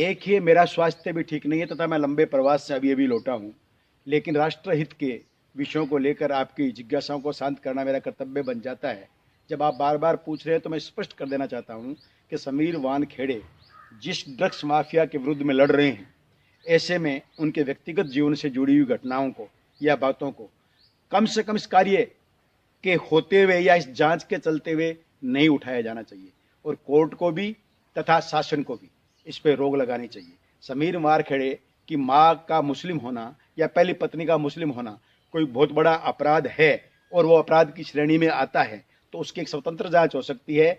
एक ही मेरा स्वास्थ्य भी ठीक नहीं है तथा मैं लंबे प्रवास से अभी-अभी लौटा हूँ। लेकिन राष्ट्रहित के विषयों को लेकर आपकी जिज्ञासाओं को शांत करना मेरा कर्तव्य बन जाता है। जब आप बार-बार पूछ रहे हैं तो मैं स्पष्ट कर देना चाहता हूँ कि समीर वानखेड़े जिस ड्रग्स माफिया के विरुद्ध में लड़ रहे हैं, ऐसे में उनके व्यक्तिगत जीवन से जुड़ी हुई घटनाओं को या बातों को कम से कम इस कार्य के होते हुए या इस जांच के चलते हुए नहीं उठाया जाना चाहिए और कोर्ट को भी तथा शासन को भी इस पर रोक लगानी चाहिए। समीर वानखेड़े की मां का मुस्लिम होना या पहली पत्नी का मुस्लिम होना कोई बहुत बड़ा अपराध है और वो अपराध की श्रेणी में आता है तो उसकी एक स्वतंत्र जांच हो सकती है।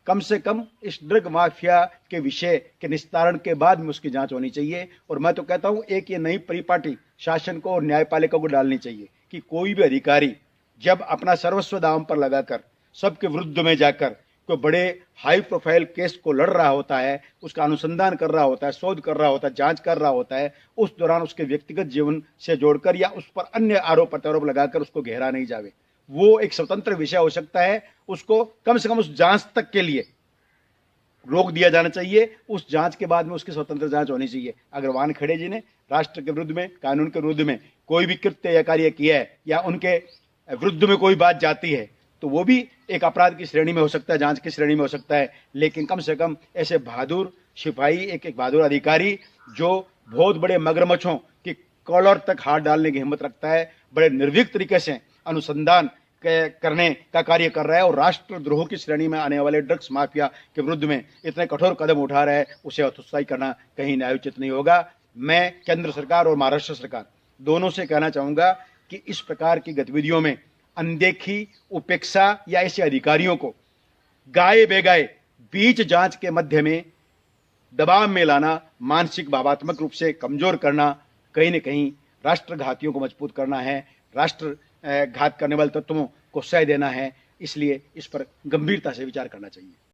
कम से कम इस ड्रग माफिया के विषय के निस्तारण के बाद में उसकी जांच होनी चाहिए। और मैं तो कहता हूं एक ये नई परिपाटी शासन को और न्यायपालिका को डालनी चाहिए कि कोई भी अधिकारी जब अपना सर्वस्व दांव पर लगाकर सबके विरुद्ध में जाकर कोई बड़े हाई प्रोफाइल केस को लड़ रहा होता है, उसका अनुसंधान कर रहा होता है, शोध कर रहा होता है, जांच कर रहा होता है, उस दौरान उसके व्यक्तिगत जीवन से जोड़कर या उस पर अन्य आरोप प्रत्यारोप लगाकर उसको घेरा नहीं जावे। वो एक स्वतंत्र विषय हो सकता है, उसको कम से कम उस जांच तक के लिए रोक दिया जाना चाहिए। उस जांच के बाद में उसकी स्वतंत्र जांच होनी चाहिए। अगर वानखेड़े जी ने राष्ट्र के विरुद्ध में, कानून के विरुद्ध में कोई भी कृत्य या कार्य किया है या उनके विरुद्ध में कोई बात जाती है तो वो भी एक अपराध की श्रेणी में हो सकता है, जांच की श्रेणी में हो सकता है। लेकिन कम से कम ऐसे बहादुर सिपाही, एक बहादुर अधिकारी जो बहुत बड़े मगरमच्छों की कॉलर तक हाथ डालने की हिम्मत रखता है, बड़े निर्भीक तरीके से अनुसंधान करने का कार्य कर रहा है और राष्ट्रद्रोह की श्रेणी में आने वाले ड्रग्स माफिया के विरुद्ध में इतने कठोर कदम उठा रहा है, उसे हतोत्साही करना कहीं न्यायोचित नहीं होगा। मैं केंद्र सरकार और महाराष्ट्र सरकार दोनों से कहना चाहूंगा कि इस प्रकार की गतिविधियों में अनदेखी, उपेक्षा या ऐसे अधिकारियों को गाए बेगाए बीच जांच के मध्य में दबाव में लाना, मानसिक भावात्मक रूप से कमजोर करना, कहीं न कहीं राष्ट्रघातियों को मजबूत करना है, राष्ट्र घात करने वाले तत्वों को सह देना है। इसलिए इस पर गंभीरता से विचार करना चाहिए।